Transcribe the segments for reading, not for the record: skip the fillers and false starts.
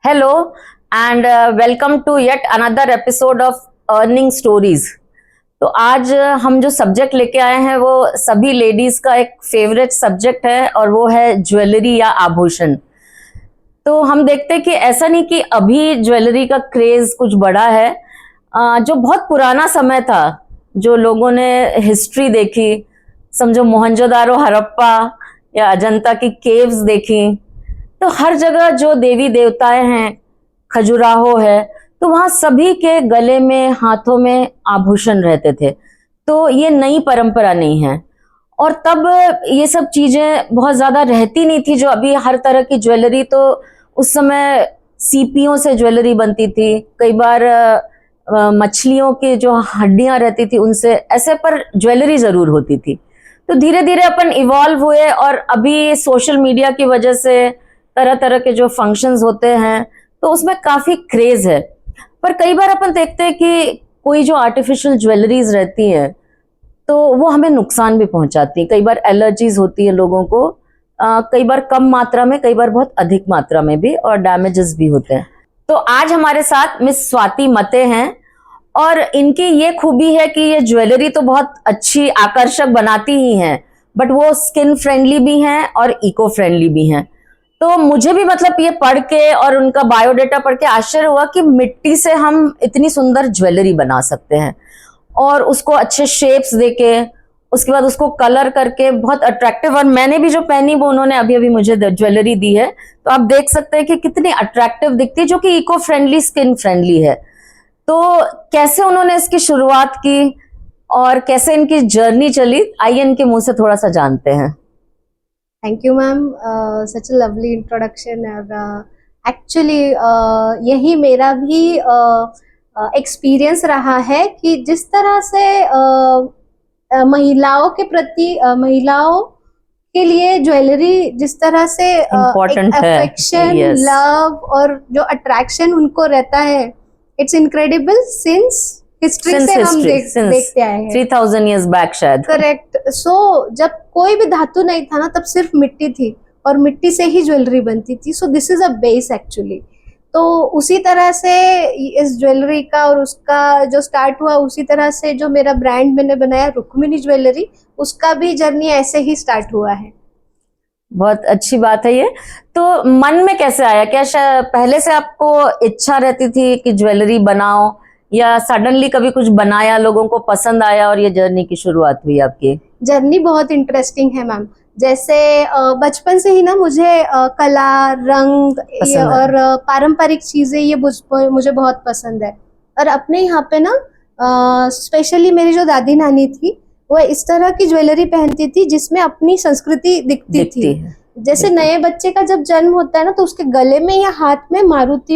Hello and welcome to yet another episode of earning stories. तो आज हम जो सब्जेक्ट लेके आए हैं वो सभी लेडीज का एक फेवरेट सब्जेक्ट है और वो है ज्वेलरी या आभूषण। तो हम देखते हैं कि ऐसा नहीं कि अभी ज्वेलरी का क्रेज कुछ बढ़ा है, जो बहुत पुराना समय था, जो लोगों ने हिस्ट्री देखी, समझो मोहनजोदारो हड़प्पा या अजंता की केव्स देखी, तो हर जगह जो देवी देवताएं हैं, खजुराहो है, तो वहां सभी के गले में, हाथों में आभूषण रहते थे। तो ये नई परंपरा नहीं है। और तब ये सब चीजें बहुत ज्यादा रहती नहीं थी जो अभी हर तरह की ज्वेलरी। तो उस समय सीपियों से ज्वेलरी बनती थी, कई बार मछलियों की जो हड्डियां रहती थी उनसे, ऐसे पर ज्वेलरी जरूर होती थी। तो धीरे धीरे अपन इवॉल्व हुए और अभी सोशल मीडिया की वजह से तरह तरह के जो फंक्शंस होते हैं तो उसमें काफी क्रेज है। पर कई बार अपन देखते हैं कि कोई जो आर्टिफिशियल ज्वेलरीज रहती हैं तो वो हमें नुकसान भी पहुंचाती है। कई बार एलर्जीज होती है लोगों को, कई बार कम मात्रा में, कई बार बहुत अधिक मात्रा में भी, और डैमेजेस भी होते हैं। तो आज हमारे साथ मिस स्वाति मते हैं और इनकी ये खूबी है कि ये ज्वेलरी तो बहुत अच्छी आकर्षक बनाती ही हैं, बट वो स्किन फ्रेंडली भी हैं और इको फ्रेंडली भी हैं। तो मुझे भी मतलब ये पढ़ के और उनका बायोडेटा पढ़ के आश्चर्य हुआ कि मिट्टी से हम इतनी सुंदर ज्वेलरी बना सकते हैं और उसको अच्छे शेप्स देके, उसके बाद उसको कलर करके बहुत अट्रैक्टिव। और मैंने भी जो पहनी वो उन्होंने अभी अभी मुझे ज्वेलरी दी है, तो आप देख सकते हैं कि कितनी अट्रैक्टिव दिखती है, जो कि इको फ्रेंडली, स्किन फ्रेंडली है। तो कैसे उन्होंने इसकी शुरुआत की और कैसे इनकी जर्नी चली, आइए इनके मुंह से थोड़ा सा जानते हैं। Thank you ma'am, such a lovely introduction. और एक्चुअली यही मेरा भी एक्सपीरियंस रहा है कि जिस तरह से महिलाओं के प्रति, महिलाओं के लिए ज्वेलरी जिस तरह से अफेक्शन, लव और जो अट्रैक्शन उनको रहता है, इट्स इनक्रेडिबल सिंस हिस्ट्री से हम देखते आए हैं 3000 years बैक शायद। करेक्ट। सो जब कोई भी धातु नहीं था ना, तब सिर्फ मिट्टी थी और मिट्टी से ही ज्वेलरी बनती थी। So this is a base actually. तो उसी तरह से इस ज्वेलरी का और उसका जो स्टार्ट हुआ, उसी तरह से जो मेरा ब्रांड मैंने बनाया रुक्मिणी ज्वेलरी, उसका भी जर्नी ऐसे ही स्टार्ट हुआ है। बहुत अच्छी बात है ये। तो मन में कैसे आया? क्या पहले से आपको इच्छा रहती थी कि ज्वेलरी बनाओ, या सडनली कभी कुछ बनाया, लोगों को पसंद आया और ये जर्नी की शुरुआत हुई आपकी? जर्नी बहुत इंटरेस्टिंग है मैम। जैसे बचपन से ही ना मुझे कला, रंग और पारंपरिक चीजें ये मुझे बहुत पसंद है। और अपने यहाँ पे ना स्पेशली मेरी जो दादी नानी थी, वो इस तरह की ज्वेलरी पहनती थी जिसमें अपनी संस्कृति दिखती थी। जैसे नए बच्चे का जब जन्म होता है ना, तो उसके गले में या हाथ में मारुति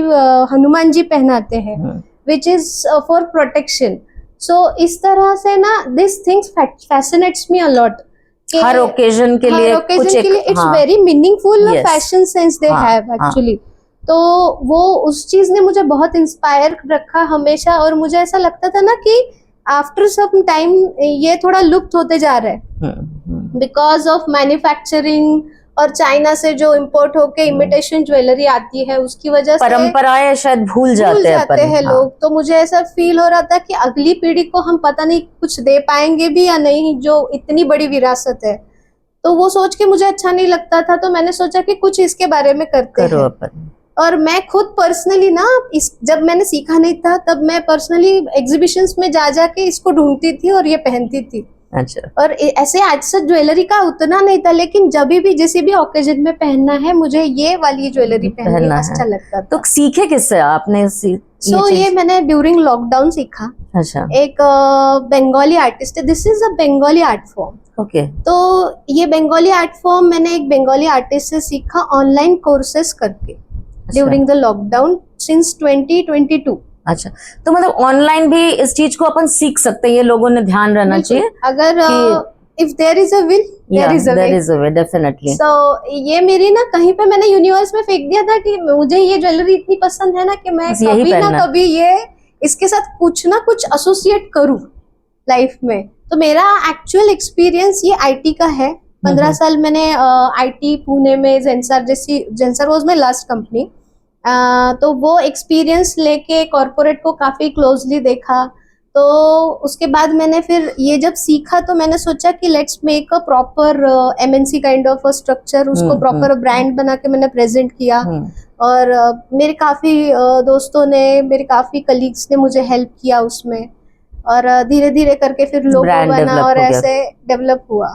हनुमान जी पहनाते हैं, which is for protection. So इस तरह से ना this things fascinates me a lot. Her occasion के लिए कुछ एक, it's very meaningful fashion sense they have actually. तो वो उस चीज ने मुझे बहुत इंस्पायर रखा हमेशा। और मुझे ऐसा लगता था ना कि आफ्टर सम टाइम ये थोड़ा लुप्त होते जा रहा है बिकॉज ऑफ मैन्युफैक्चरिंग और चाइना से जो इंपोर्ट होके इमिटेशन ज्वेलरी आती है, उसकी वजह से परंपराएं शायद भूल जाते हैं लोग। तो मुझे ऐसा फील हो रहा था कि अगली पीढ़ी को हम पता नहीं कुछ दे पाएंगे भी या नहीं, जो इतनी बड़ी विरासत है। तो वो सोच के मुझे अच्छा नहीं लगता था। तो मैंने सोचा कि कुछ इसके बारे में करते हैं। और मैं खुद पर्सनली ना, जब मैंने सीखा नहीं था तब मैं पर्सनली एग्जीबिशंस में जा जाके इसको ढूंढती थी और ये पहनती थी। अच्छा। और ऐसे आज से ज्वेलरी का उतना नहीं था, लेकिन जब भी जिसी भी ओकेजन में पहनना है, मुझे ये वाली ज्वेलरी पहनना अच्छा लगता था। तो सीखे किससे आपने? ये मैंने ड्यूरिंग लॉकडाउन सीखा। अच्छा। एक बंगाली आर्टिस्ट है, this is a Bengali art form. Okay. तो ये बंगाली आर्ट फॉर्म मैंने एक बंगाली आर्टिस्ट से सीखा ऑनलाइन कोर्सेस करके ड्यूरिंग द लॉकडाउन सिंस 2022। अच्छा, तो मतलब ऑनलाइन भी इस चीज को अपन सीख सकते हैं, ये लोगों ने ध्यान रहना चाहिए। अगर if there is a will there is a way, definitely. So ये मेरी ना कहीं पे मैंने यूनिवर्स में फेंक दिया था कि मुझे ये ज्वेलरी इतनी पसंद है ना कि मैं कभी ना कभी ये इसके साथ कुछ ना कुछ एसोसिएट करूं लाइफ में। तो मेरा एक्चुअल एक्सपीरियंस ये आईटी का है। 15 साल मैंने आईटी पुणे में Zensar was my last company, तो वो एक्सपीरियंस लेके कॉर्पोरेट को काफी क्लोजली देखा। तो उसके बाद मैंने फिर ये जब सीखा तो मैंने सोचा कि let's make a proper MNC kind of a structure, उसको प्रॉपर ब्रांड बना के मैंने प्रेजेंट किया। और मेरे काफी दोस्तों ने, मेरे काफी कलीग्स ने मुझे हेल्प किया उसमें, और धीरे धीरे करके फिर लोगो बना और ऐसे डेवलप हुआ।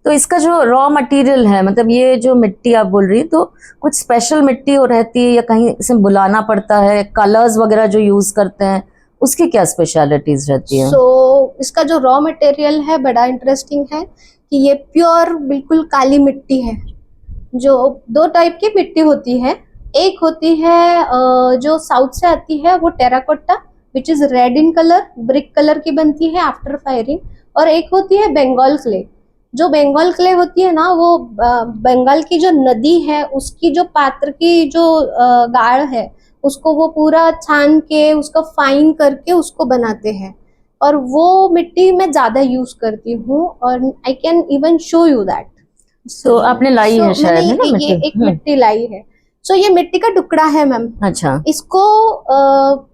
तो इसका जो रॉ मटेरियल है, मतलब ये जो मिट्टी आप बोल रही है, तो कुछ स्पेशल मिट्टी हो रहती है या कहीं से बुलाना पड़ता है? कलर्स वगैरह जो यूज करते हैं उसकी क्या स्पेशलिटीज रहती है? इसका जो रॉ मटेरियल है बड़ा इंटरेस्टिंग है कि ये प्योर बिल्कुल काली मिट्टी है। जो 2 टाइप की मिट्टी होती है, एक होती है जो साउथ से आती है वो terracotta which is red in colour, brick colour की बनती है आफ्टर फायरिंग, और एक होती है बंगाल क्ले। जो बंगाल क्ले होती है ना, वो बंगाल की जो नदी है उसकी जो पात्र की जो गाढ़ है उसको वो पूरा छान के उसका फाइन करके उसको बनाते हैं, और वो मिट्टी मैं ज्यादा यूज करती हूँ, और I can even show you that. तो आपने लाई है शायद, है ना ये एक मिट्टी लाई है। ये मिट्टी का टुकड़ा है मैम। अच्छा। इसको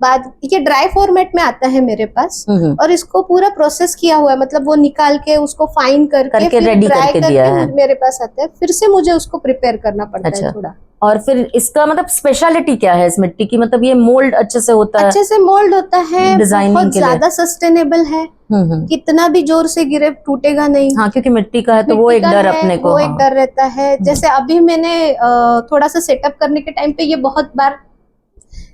बाद ये ड्राई फॉर्मेट में आता है मेरे पास, और इसको पूरा प्रोसेस किया हुआ है, मतलब वो निकाल के उसको फाइन करके फिर रेडी ड्राई करके दिया है मेरे पास आता है, फिर से मुझे उसको प्रिपेयर करना पड़ता है थोड़ा। और फिर इसका मतलब स्पेशलिटी क्या है इस मिट्टी की? मतलब ये मोल्ड अच्छे से होता है? अच्छे से मोल्ड होता है, डिजाइनिंग बहुत ज्यादा सस्टेनेबल है, कितना भी जोर से गिरे टूटेगा नहीं। हाँ, क्योंकि मिट्टी का है तो वो एक डर अपने को, वो एक डर रहता है। जैसे अभी मैंने थोड़ा सा सेटअप करने के टाइम पे ये बहुत बार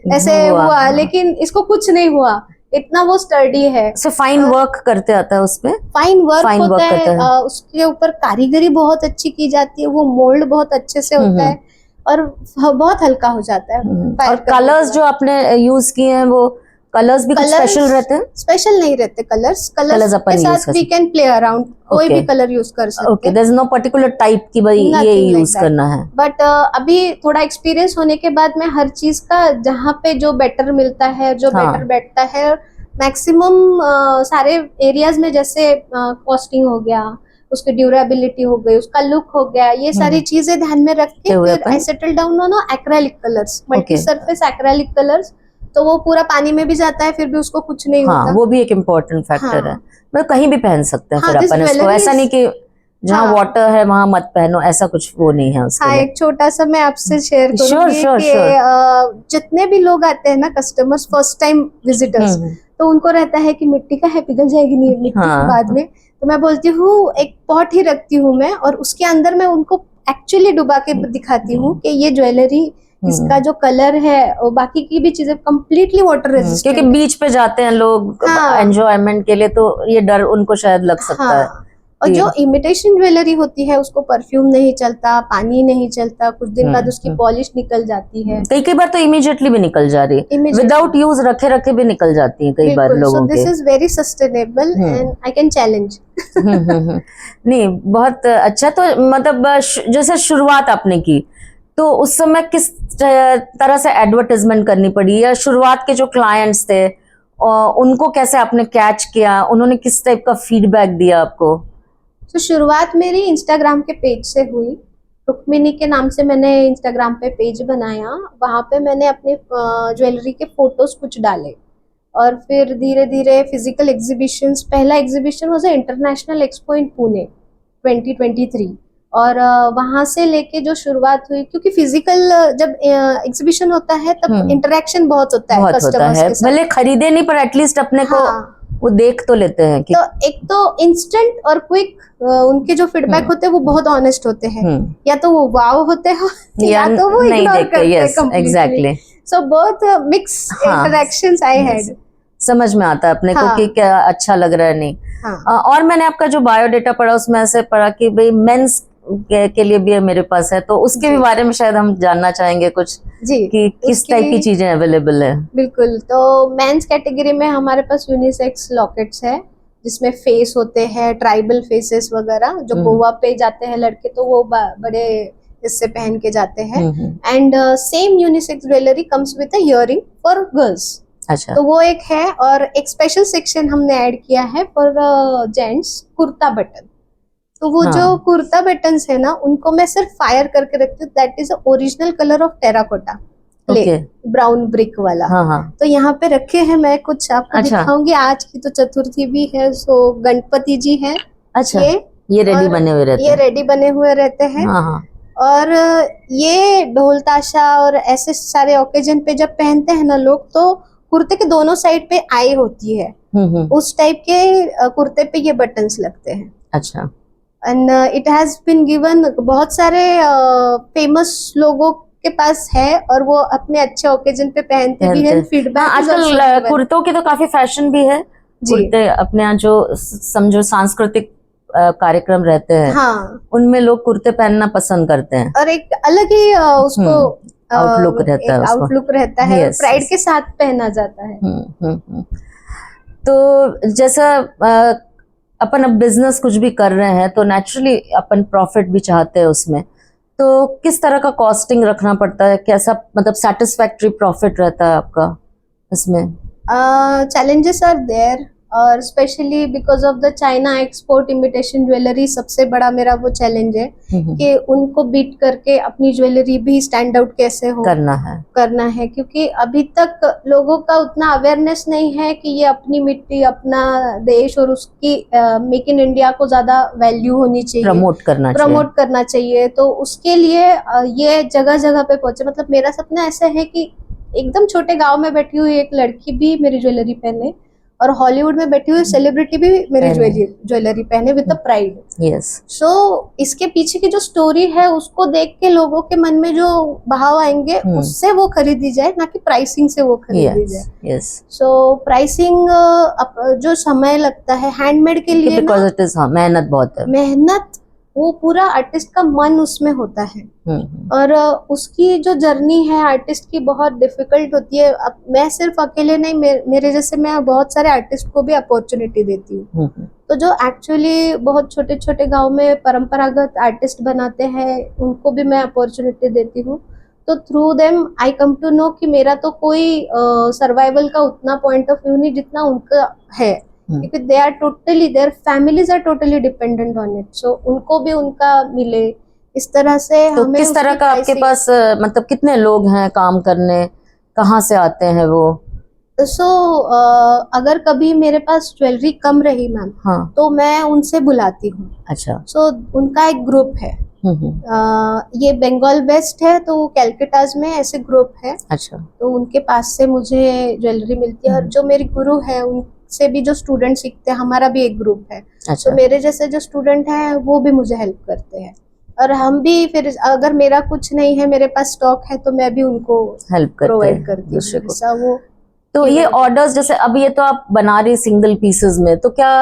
ऐसे हुआ, लेकिन इसको कुछ नहीं हुआ, इतना वो स्टर्डी है। फाइन वर्क करते आता है उसपे, फाइन वर्क होता है, उसके ऊपर कारीगरी बहुत अच्छी की जाती है, वो मोल्ड बहुत अच्छे से होता है और बहुत हल्का हो जाता है। और कलर्स जो आपने यूज किए हैं वो कलर्स भी कुछ स्पेशल रहते हैं? स्पेशल नहीं रहते कलर्स के साथ वी कैन प्ले अराउंड, कोई भी कलर यूज कर सकते हैं। Okay, there is no particular type की भाई ये यूज करना है। बट अभी थोड़ा एक्सपीरियंस होने के बाद मैं हर चीज का जहाँ पे जो बेटर मिलता है, जो बेटर बैठता है, मैक्सिमम सारे एरियाज में, जैसे कॉस्टिंग हो गया, उसकी ड्यूरेबिलिटी हो गई, उसका लुक हो गया, ये सारी चीजें ध्यान में रख के फिर I settle down on acrylic colours, multi surface acrylic colours. तो वो पूरा पानी में भी जाता है, फिर भी उसको कुछ नहीं होता। वो भी एक इम्पोर्टेंट फैक्टर है। मतलब कहीं भी पहन सकते हैं फिर अपन इसको, ऐसा नहीं कि जहाँ वाटर है वहां मत पहनो, ऐसा कुछ वो नहीं है उसके लिए। एक छोटा सा मैं आपसे शेयर करूंगी कि जितने भी लोग आते हैं ना, कस्टमर्स, फर्स्ट टाइम विजिटर्स, तो उनको रहता है कि मिट्टी का है, पिघल जाएगी नहीं मिट्टी बाद में। तो मैं बोलती हूँ एक पॉट ही रखती हूँ मैं, और उसके अंदर मैं उनको एक्चुअली डुबा के दिखाती हूँ कि ये ज्वेलरी, इसका जो कलर है और बाकी की भी चीजें कंप्लीटली वाटर रेजिस्टेंट। क्योंकि बीच पे जाते हैं लोग एंजॉयमेंट के लिए, तो ये डर उनको शायद लग सकता है। और जो इमिटेशन ज्वेलरी होती है उसको परफ्यूम नहीं चलता, पानी नहीं चलता, कुछ दिन बाद उसकी पॉलिश निकल जाती है। कई बार तो इमीडिएटली भी निकल जा रही है, विदाउट यूज रखे रखे भी निकल जाती है कई बार लोगों के। This is very sustainable and I can challenge. नहीं, बहुत अच्छा। तो मतलब जैसे शुरुआत आपने की, तो उस समय किस तरह से एडवर्टाइजमेंट करनी पड़ी, या शुरुआत के जो क्लाइंट्स थे उनको कैसे आपने कैच किया, उन्होंने किस टाइप का फीडबैक दिया आपको? तो शुरुआत मेरी इंस्टाग्राम के पेज से हुई। रुक्मिनी के नाम से मैंने इंस्टाग्राम पे पेज बनाया, वहाँ पे मैंने अपने ज्वेलरी के फोटोज कुछ डाले, और फिर धीरे धीरे फिजिकल एग्जीबिशंस, पहला एग्जीबिशन वाज इंटरनेशनल एक्सपो इन पुणे 2023, और वहां से लेके जो शुरुआत हुई, क्योंकि फिजिकल जब एग्जीबिशन होता है तब इंटरेक्शन बहुत होता है कस्टमर्स के साथ। भले खरीदे नहीं पर एटलीस्ट अपने को वो देख तो लेते हैं कि तो एक तो इंस्टेंट और क्विक उनके जो फीडबैक होते हैं वो बहुत ऑनेस्ट होते हैं, या तो वो वाव होते हैं या तो वो इग्नोर करते हैं completely. Exactly. So both mix interactions I had. समझ में आता है अपने को कि क्या अच्छा लग रहा है, नहीं। और मैंने आपका जो बायोडेटा पढ़ा उसमें ऐसे पढ़ा कि भाई मेंस के लिए भी मेरे पास है, तो उसके भी बारे में शायद हम जानना चाहेंगे कुछ जी, कि किस टाइप की चीजें अवेलेबल है। बिल्कुल। तो मेंस कैटेगरी में हमारे पास यूनिसेक्स लॉकेट्स है, जिसमें फेस होते हैं, ट्राइबल फेसेस वगैरह, जो गोवा पे जाते हैं लड़के तो वो बड़े इससे पहन के जाते हैं। And same unisex jewellery comes with a earring for girls. अच्छा। तो वो एक है, और एक स्पेशल सेक्शन हमने ऐड किया है फॉर जेंट्स, कुर्ता बटन। तो वो जो कुर्ता बटन्स है ना, उनको मैं सिर्फ फायर करके रखती हूँ, that is original colour of terracotta. Clay, okay. Brown brick वाला। हाँ हाँ। तो यहाँ पे रखे हैं, मैं कुछ आपको अच्छा। दिखाऊंगी। आज की तो चतुर्थी भी है, सो गणपति जी हैं अच्छा, ये रेडी और बने हुए रहते ये हैं। रेडी बने हुए रहते हैं। हाँ हाँ। और ये ढोल ताशा और ऐसे सारे ओकेजन पे जब पहनते हैं ना लोग, तो कुर्ते के दोनों साइड पे आई होती है, उस टाइप के कुर्ते पे ये बटन्स लगते हैं। अच्छा। And it has been given, बहुत सारे फेमस लोगों के पास है और वो अपने अच्छे ओकेजन पे पहनते भी हैं। फीडबैक आजकल कुर्तों की तो काफी फैशन भी है। कुर्ते अपने यहाँ जो समझो सांस्कृतिक कार्यक्रम रहते हैं, हाँ, उनमें लोग कुर्ते पहनना पसंद करते हैं और एक अलग ही उसको आउटलुक रहता है, आउटलुक रहता है, Yes, प्राइड yes. के साथ पहना जाता है। तो जैसा अपन अब बिजनेस कुछ भी कर रहे हैं तो नेचुरली अपन प्रॉफिट भी चाहते हैं उसमें, तो किस तरह का कॉस्टिंग रखना पड़ता है? कैसा मतलब सेटिस्फैक्टरी प्रॉफिट रहता है आपका इसमें? चैलेंजेस आर देयर, और specially because of the China export imitation jewellery, सबसे बड़ा मेरा वो चैलेंज है कि उनको बीट करके अपनी ज्वेलरी भी स्टैंड आउट कैसे हो करना है, क्योंकि अभी तक लोगों का उतना अवेयरनेस नहीं है कि ये अपनी मिट्टी, अपना देश और उसकी मेक इन इंडिया को ज्यादा वैल्यू होनी चाहिए, प्रमोट करना चाहिए। तो उसके लिए ये जगह जगह पे पहुंचे। मतलब मेरा सपना ऐसा है कि एकदम छोटे गांव में बैठी हुई एक लड़की भी मेरी ज्वेलरी पहने, और हॉलीवुड में बैठी हुई सेलिब्रिटी भी मेरी ज्वेलरी पहने विद द प्राइड। यस। सो इसके पीछे की जो स्टोरी है उसको देख के लोगों के मन में जो भाव आएंगे उससे वो खरीदी जाए, ना कि प्राइसिंग से वो खरीदी जाए। यस। सो प्राइसिंग जो समय लगता है हैंडमेड के लिए, बिकॉज़ इट इज मेहनत बहुत है, मेहनत, वो पूरा आर्टिस्ट का मन उसमें होता है। और उसकी जो जर्नी है आर्टिस्ट की बहुत डिफिकल्ट होती है। अब मैं सिर्फ अकेले नहीं, मेरे जैसे मैं बहुत सारे आर्टिस्ट को भी अपॉर्चुनिटी देती हूँ। तो जो एक्चुअली बहुत छोटे छोटे गांव में परंपरागत आर्टिस्ट बनाते हैं, उनको भी मैं अपॉर्चुनिटी देती हूँ। तो through them I come to know कि मेरा तो कोई सर्वाइवल का उतना पॉइंट ऑफ व्यू नहीं जितना उनका है, क्योंकि they are totally, their families are totally dependent on it. So उनको भी उनका मिले इस तरह से। तो किस तरह का आपके पास मतलब कितने लोग हैं काम करने, कहाँ से आते हैं वो? सो अगर कभी मेरे पास ज्वेलरी कम रही मैम, हाँ, तो मैं उनसे बुलाती हूँ। अच्छा। सो उनका एक ग्रुप है, ये बंगाल वेस्ट है, तो कैलकाटाज में ऐसे ग्रुप है। अच्छा। तो उनके पास से मुझे ज्वेलरी मिलती है, और जो मेरी गुरु है उनसे भी जो स्टूडेंट सीखते हैं, हमारा भी एक ग्रुप है। अच्छा। तो मेरे जैसे जो स्टूडेंट हैं वो भी मुझे हेल्प करते हैं, और हम भी फिर अगर मेरा कुछ नहीं है, मेरे पास स्टॉक है, तो मैं भी उनको हेल्प प्रोवाइड करती हूँ ऐसा वो। तो ये ऑर्डर्स जैसे अब ये तो आप बना रही सिंगल पीसेस में, तो क्या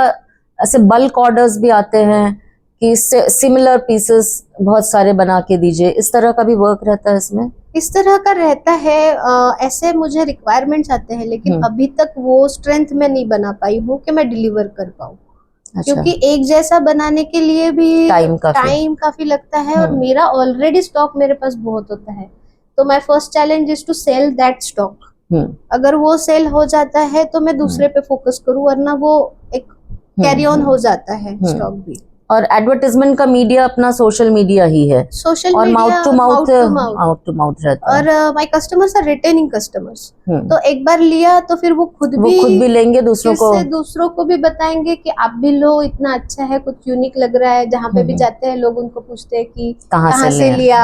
ऐसे बल्क ऑर्डर्स भी आते हैं कि सिमिलर पीसेस बहुत सारे बना के दीजिए, इस तरह का भी वर्क रहता है इसमें? इस तरह का रहता है, ऐसे मुझे रिक्वायरमेंट्स आते हैं, लेकिन अभी तक वो स्ट्रेंथ मैं नहीं बना पाई हूँ कि मैं डिलीवर कर पाऊँ। अच्छा। क्योंकि एक जैसा बनाने के लिए भी टाइम काफी लगता है, और मेरा ऑलरेडी स्टॉक मेरे पास बहुत होता है। तो my first challenge is to sell that stock. अगर वो सेल हो जाता है तो मैं दूसरे पे फोकस करूँ, वरना वो एक कैरी ऑन हो जाता है स्टॉक भी। और एडवर्टाइजमेंट का मीडिया अपना सोशल मीडिया ही है, सोशल और मीडिया, माउथ टू माउथ रहता है। और my customers are retaining customers. तो एक बार लिया तो फिर वो खुद भी लेंगे, दूसरों को भी बताएंगे कि आप भी लो, इतना अच्छा है, कुछ यूनिक लग रहा है। जहाँ पे भी जाते हैं लोग उनको पूछते हैं कि कहाँ से लिया।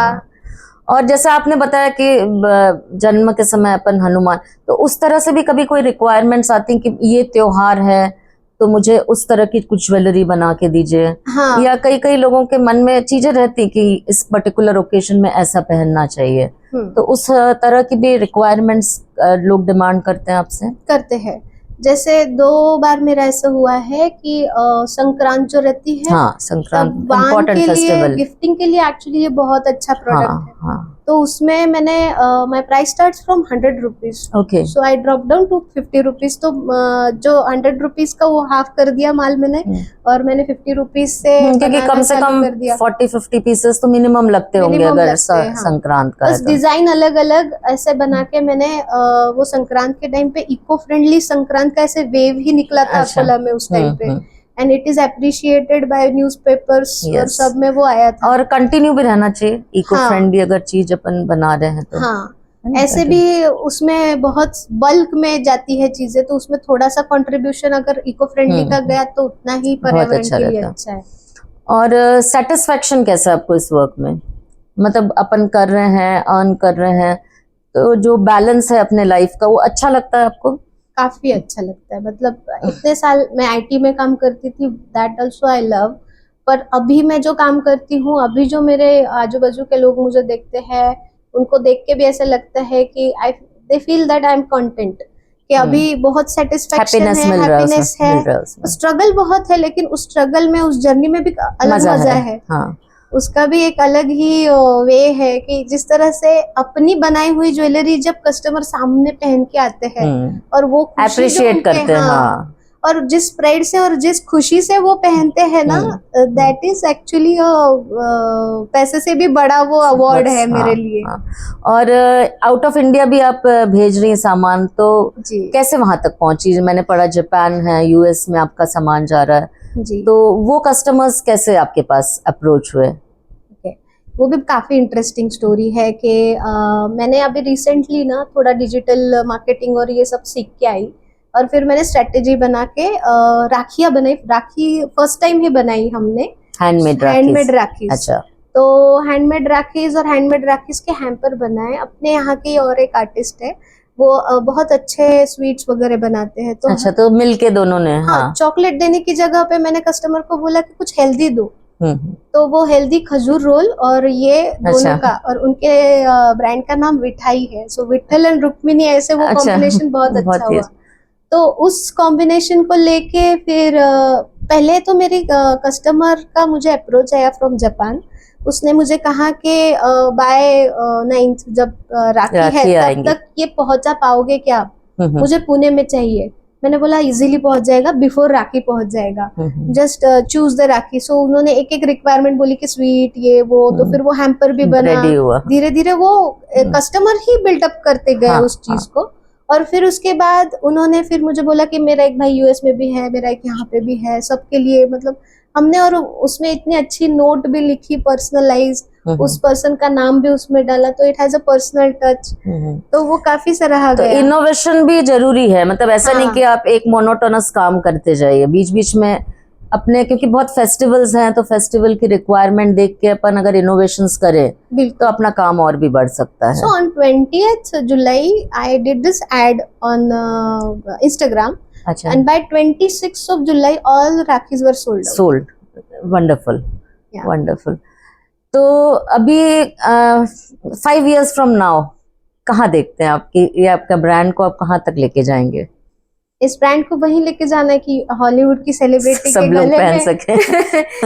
और जैसा आपने बताया कि जन्म के समय अपन हनुमान, तो उस तरह से भी कभी कोई रिक्वायरमेंट्स आती हैं कि ये त्योहार है तो मुझे उस तरह की कुछ ज्वेलरी बना के दीजिए? हाँ। या कई लोगों के मन में चीजें रहती कि इस पर्टिकुलर ओकेजन में ऐसा पहनना चाहिए, तो उस तरह की भी रिक्वायरमेंट्स लोग डिमांड करते हैं आपसे? करते हैं। जैसे 2 बार मेरा ऐसा हुआ है कि संक्रांत जो रहती है, हाँ, संक्रांत इम्पोर्टेंट फेस्टिवल, गिफ्टिंग के लिए एक्चुअली ये बहुत अच्छा प्रोडक्ट है। हाँ। तो उसमें मैंने my price starts from 100 rupees. Okay. So I drop down to 50 rupees. तो जो 100 रुपीज का वो हाफ कर दिया माल मैंने, और मैंने 50 रुपीज से, क्योंकि कम से कम 40-50 पीसेस तो मिनिमम लगते होंगे अगर संक्रांत का। बस डिजाइन अलग अलग ऐसे बना के मैंने वो संक्रांत के टाइम पे इको फ्रेंडली संक्रांत का ऐसे वेव ही निकला था अकोला में उस टाइम पे, and it is appreciated by newspapers और सब में वो आया था। और कंटिन्यू भी रहना चाहिए इको फ्रेंडली अगर चीज अपन बना रहे हैं तो। हाँ, ऐसे भी उसमें बहुत बल्क में जाती है चीजें, तो उसमें थोड़ा सा कंट्रीब्यूशन अगर इको फ्रेंडली का गया तो उतना ही पर्यावरण अच्छा के लिए रहता। अच्छा है। और सेटिस्फेक्शन कैसा है आपको इस वर्क में? मतलब अपन कर रहे हैं, अर्न कर रहे हैं, तो जो बैलेंस है अपने लाइफ का वो अच्छा लगता है आपको? काफी अच्छा लगता है। मतलब इतने साल मैं आईटी में काम करती थी, दैट आल्सो आई लव। पर अभी मैं जो काम करती हूँ, अभी जो मेरे आजू बाजू के लोग मुझे देखते हैं, उनको देख के भी ऐसा लगता है कि I they feel that I am content, कि अभी बहुत सेटिस्फेक्शन हैप्पीनेस है, मिल रहा है उसमें, हैप्पीनेस है। मिल रहा है उसमें, स्ट्रगल बहुत है, लेकिन उस स्ट्रगल में, उस जर्नी में भी अलग मजा है। हाँ। उसका भी एक अलग ही वे है कि जिस तरह से अपनी बनाई हुई ज्वेलरी जब कस्टमर सामने पहन के आते हैं और वो खुशी जो अप्रिशिएट उनके, करते हैं, हाँ, हाँ। और जिस प्राइड से और जिस खुशी से वो पहनते हैं ना, दैट इज एक्चुअली पैसे से भी बड़ा वो अवार्ड है मेरे लिए। हाँ। और आउट ऑफ इंडिया भी आप भेज रही हैं सामान, तो जी कैसे वहां तक पहुंची? मैंने पढ़ा जापान है, यूएस में आपका सामान जा रहा है, जी। तो वो कस्टमर्स कैसे आपके पास अप्रोच हुए? वो भी काफी इंटरेस्टिंग स्टोरी है कि मैंने अभी रिसेंटली ना थोड़ा डिजिटल मार्केटिंग और ये सब सीख के आई, और फिर मैंने स्ट्रेटेजी बना के राखियां बनाई। राखी फर्स्ट टाइम ही बनाई हमने, हैंडमेड राखी। अच्छा। तो हैंडमेड राखीज और हैंडमेड राखीज के हैम्पर बनाए। अपने यहाँ के और एक आर्टिस्ट है, वो बहुत अच्छे स्वीट्स वगैरह बनाते हैं। तो अच्छा, तो मिलके दोनों ने, हाँ। चॉकलेट देने की जगह पे मैंने कस्टमर को बोला कि कुछ हेल्दी दो, तो वो हेल्दी खजूर रोल और ये दोनों का, और उनके ब्रांड का नाम विठाई है। सो विठल एंड रुक्मिणी, ऐसे वो कॉम्बिनेशन बहुत अच्छा हुआ। तो उस कॉम्बिनेशन को लेके फिर पहले तो मेरी कस्टमर का मुझे अप्रोच आया फ्रॉम जापान। उसने मुझे कहा कि बाय 9th जब राखी है तब तक ये पहुंचा पाओगे क्या आप? मुझे पुणे में चाहिए। मैंने बोला इजीली पहुंच जाएगा, बिफोर राखी पहुंच जाएगा, जस्ट चूज द राखी। सो उन्होंने एक एक रिक्वायरमेंट बोली कि स्वीट ये वो, तो फिर वो हैम्पर भी बना। धीरे धीरे वो कस्टमर ही बिल्डअप करते गए उस चीज को। और फिर उसके बाद उन्होंने फिर मुझे बोला कि मेरा एक भाई यूएस में भी है, मेरा एक यहाँ पे भी है, सबके लिए मतलब हमने, और उसमें इतनी अच्छी नोट भी लिखी पर्सनलाइज, उस पर्सन का नाम भी उसमें डाला, तो it has a personal touch. तो वो काफी सराहा गया। तो इनोवेशन भी जरूरी है, मतलब ऐसा नहीं कि आप एक मोनोटोनस काम करते जाइए, बीच बीच में अपने, क्योंकि बहुत फेस्टिवल्स हैं, तो फेस्टिवल की रिक्वायरमेंट देख के अपन अगर इनोवेशंस करें तो अपना काम और भी बढ़ सकता है। So on 20th July I did this ad on Instagram. अच्छा. And by 26th of July all Rakhis were sold out. Sold. Wonderful. Yeah. Wonderful. तो अभी 5 years from now कहाँ देखते हैं आपकी, ये आपका ब्रांड को आप कहाँ तक लेके जाएंगे? इस ब्रांड को वहीं लेके जाना है कि हॉलीवुड की सेलिब्रिटी के गले पहन सके।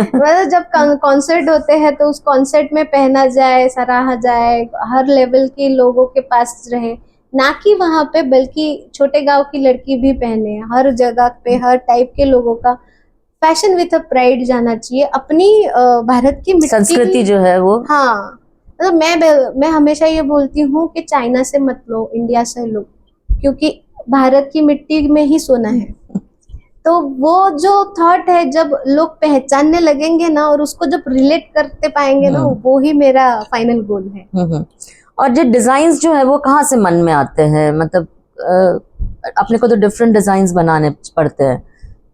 मतलब जब कॉन्सर्ट होते हैं तो उस कॉन्सर्ट में पहना जाए, सराहा जाए, हर लेवल के लोगों के पास रहे, ना कि वहां पे, बल्कि छोटे गांव की लड़की भी पहने, हर जगह पे हर टाइप के लोगों का फैशन विथ अ प्राइड जाना चाहिए। अपनी भारत की संस्कृति जो है वो, हाँ, मतलब मैं हमेशा ये बोलती हूँ कि चाइना से मत लो, इंडिया से लो, क्योंकि भारत की मिट्टी में ही सोना है। तो वो जो थॉट है, जब लोग पहचानने लगेंगे ना और उसको जब रिलेट करते पाएंगे ना, वो ही मेरा फाइनल गोल है। और जो डिजाइन्स जो है वो कहाँ से मन में आते हैं? मतलब अपने को तो डिफरेंट डिजाइन्स बनाने पड़ते हैं,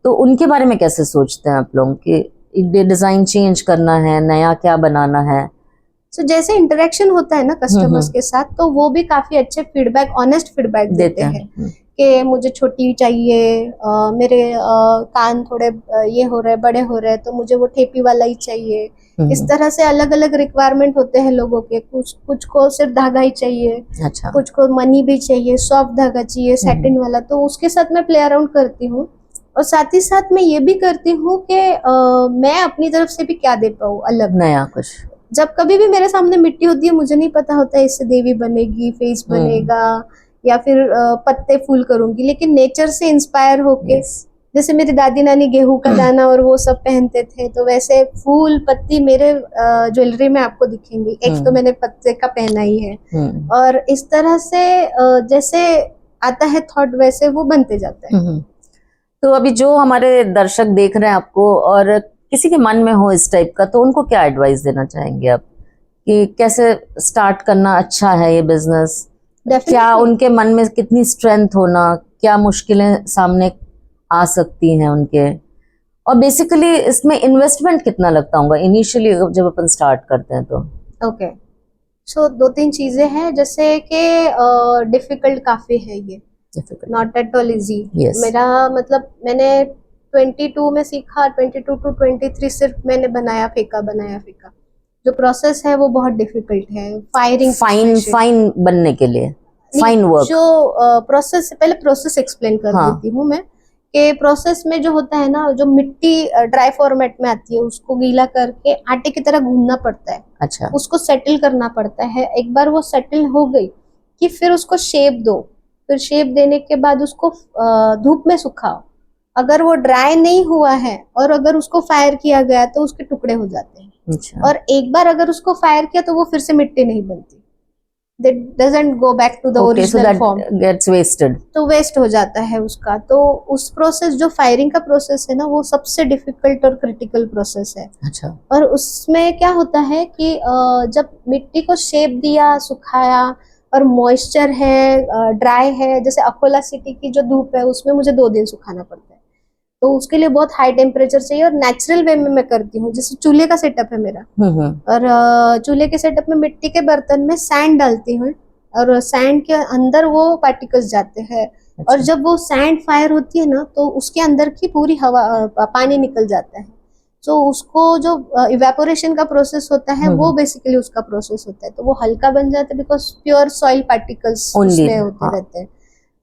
तो उनके बारे में कैसे सोचते हैं आप लोग कि डिजाइन चेंज करना है, नया क्या बनाना है? So, जैसे इंटरेक्शन होता है ना कस्टमर्स के साथ, तो वो भी काफी अच्छे फीडबैक, ऑनेस्ट फीडबैक देते हैं कि मुझे छोटी चाहिए, मेरे कान थोड़े ये हो रहे, बड़े हो रहे, तो मुझे वो ठेपी वाला ही चाहिए। इस तरह से अलग अलग रिक्वायरमेंट होते हैं लोगों के। कुछ को सिर्फ धागा ही चाहिए, अच्छा, कुछ को मनी भी चाहिए, सॉफ्ट धागा चाहिए, सैटिन वाला। तो उसके साथ मैं प्ले अराउंड करती हूँ, और साथ ही साथ मैं ये भी करती हूँ कि मैं अपनी तरफ से भी क्या दे पाऊँ अलग, नया कुछ। जब कभी भी मेरे सामने मिट्टी होती है, मुझे नहीं पता होता है इससे देवी बनेगी, फेस बनेगा, या फिर पत्ते फूल करूंगी, लेकिन नेचर से इंस्पायर होके, जैसे मेरी दादी नानी गेहूं का दाना और वो सब पहनते थे, तो वैसे फूल पत्ती मेरे ज्वेलरी में आपको दिखेंगी। एक तो मैंने पत्ते का पहना ही है, और इस तरह से जैसे आता है थॉट, वैसे वो बनते जाते हैं। तो अभी जो हमारे दर्शक देख रहे हैं आपको, और किसी के मन में हो इस टाइप का, तो उनको क्या एडवाइस देना चाहेंगे आप कि कैसे स्टार्ट करना अच्छा है ये बिजनेस? क्या Definitely. उनके मन में कितनी स्ट्रेंथ होना, क्या मुश्किलें सामने आ सकती हैं उनके, और बेसिकली इसमें इन्वेस्टमेंट कितना लगता होगा इनिशियली जब अपन स्टार्ट करते हैं तो? ओके, सो दो तीन चीजें हैं, जैसे कि डिफिकल्ट काफी है ये, difficult? Not at all easy. Yes. मेरा मतलब मैंने 22 में सीखा, 22 टू 23 सिर्फ मैंने बनाया फेंका। जो प्रोसेस है वो बहुत डिफिकल्ट है, फायरिंग फाइन बनने के लिए, फाइन वर्क। जो प्रोसेस, पहले प्रोसेस एक्सप्लेन कर हाँ. देती हूँ मैं, कि प्रोसेस में जो होता है ना, जो मिट्टी ड्राई फॉर्मेट में आती है उसको गीला करके आटे की तरह गूंदना पड़ता है। अच्छा, उसको सेटल करना पड़ता है। एक बार वो सेटल हो गई कि फिर उसको शेप दो, फिर शेप देने के बाद उसको धूप में सुखाओ। अगर वो ड्राई नहीं हुआ है और अगर उसको फायर किया गया तो उसके टुकड़े हो जाते हैं। अच्छा, और एक बार अगर उसको फायर किया तो वो फिर से मिट्टी नहीं बनती, that doesn't go back to the okay, so original that form, gets wasted. तो वेस्ट हो जाता है उसका। तो उस प्रोसेस, जो फायरिंग का प्रोसेस है ना, वो सबसे डिफिकल्ट और क्रिटिकल प्रोसेस है। अच्छा, और उसमें क्या होता है कि जब मिट्टी को शेप दिया, सुखाया, और मॉइस्चर है, ड्राई है, जैसे अकोला सिटी की जो धूप है उसमें मुझे 2 दिन सुखाना पड़ता है, तो उसके लिए बहुत हाई टेम्परेचर चाहिए। और नेचुरल वे में मैं करती हूँ, जैसे चूल्हे का सेटअप है मेरा, और चूल्हे के सेटअप में मिट्टी के बर्तन में सैंड डालती हूँ, और सैंड के अंदर वो पार्टिकल्स जाते हैं। और जब वो सैंड फायर होती है ना, तो उसके अंदर की पूरी हवा, पानी निकल जाता है। तो उसको जो इवेपोरेशन का प्रोसेस होता है वो बेसिकली उसका प्रोसेस होता है, तो वो हल्का बन जाता है, बिकॉज प्योर सॉइल पार्टिकल्स उसमें होते रहते हैं।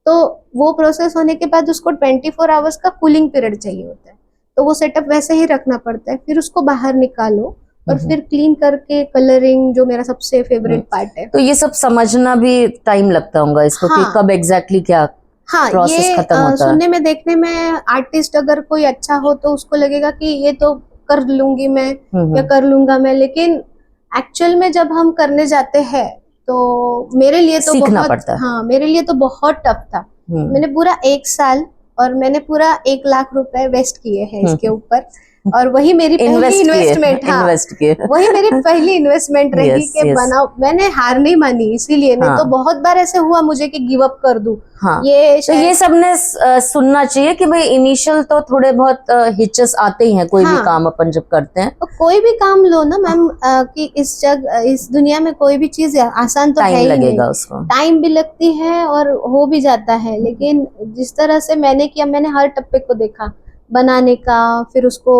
तो वो प्रोसेस होने के बाद उसको 24 आवर्स का कूलिंग पीरियड चाहिए होता है, तो वो सेटअप वैसे ही रखना पड़ता है। फिर उसको बाहर निकालो और फिर क्लीन करके कलरिंग, जो मेरा सबसे फेवरेट पार्ट है। तो ये सब समझना भी टाइम लगता होगा इसको, हाँ. कि कब एग्जैक्टली क्या हाँ, प्रोसेस ये खत्म होता है। सुनने में, देखने में आर्टिस्ट अगर कोई अच्छा हो तो उसको लगेगा कि ये तो कर लूंगी मैं या कर लूंगा मैं, लेकिन एक्चुअल में जब हम करने जाते हैं तो मेरे लिए तो सीखना बहुत, पड़ता है। हाँ, मेरे लिए तो बहुत टफ था। मैंने पूरा 1 साल और मैंने पूरा 1 लाख रुपए वेस्ट किए हैं इसके ऊपर, और वही मेरी पहली इन्वेस्टमेंट, हाँ, वही मेरी पहली इन्वेस्टमेंट रही। Yes, कि yes. बनाओ, मैंने हार नहीं मानी, इसीलिए नहीं तो बहुत बार ऐसे हुआ मुझे कि गिव अप कर दूं। हाँ, ये तो ये सबने सुनना चाहिए कि भाई इनिशियल तो थोड़े बहुत हिचस आते ही हैं कोई भी काम अपन जब करते हैं। तो कोई भी काम लो ना मैम, कि इस दुनिया में कोई भी चीज आसान तो है ही लगेगा नहीं, उसको, टाइम भी लगती है और हो भी जाता है। लेकिन जिस तरह से मैंने किया, मैंने हर टप्पे को देखा, बनाने का, फिर उसको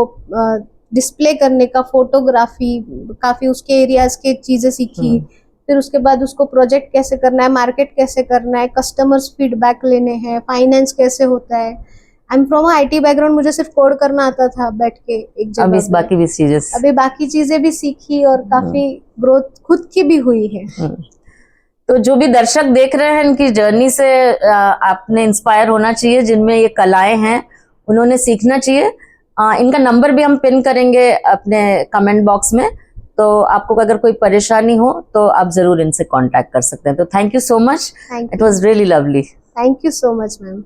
डिस्प्ले करने का, फोटोग्राफी, काफी उसके एरियाज के चीजें सीखी। फिर उसके बाद उसको प्रोजेक्ट कैसे करना है, मार्केट कैसे करना है, कस्टमर्स फीडबैक लेने हैं, फाइनेंस कैसे होता है। I am from IT background, मुझे सिर्फ कोड करना आता था बैठ के एक जगह। अभी बाकी चीजें भी सीखी और काफी ग्रोथ खुद की भी हुई है। तो जो भी दर्शक देख रहे हैं, इनकी जर्नी से आपने इंस्पायर होना चाहिए। जिनमें ये कलाएं हैं उन्होंने सीखना चाहिए। इनका नंबर भी हम पिन करेंगे अपने कमेंट बॉक्स में, तो आपको अगर कोई परेशानी हो तो आप जरूर इनसे कांटेक्ट कर सकते हैं। तो thank you so much, it was really lovely. Thank you so much ma'am.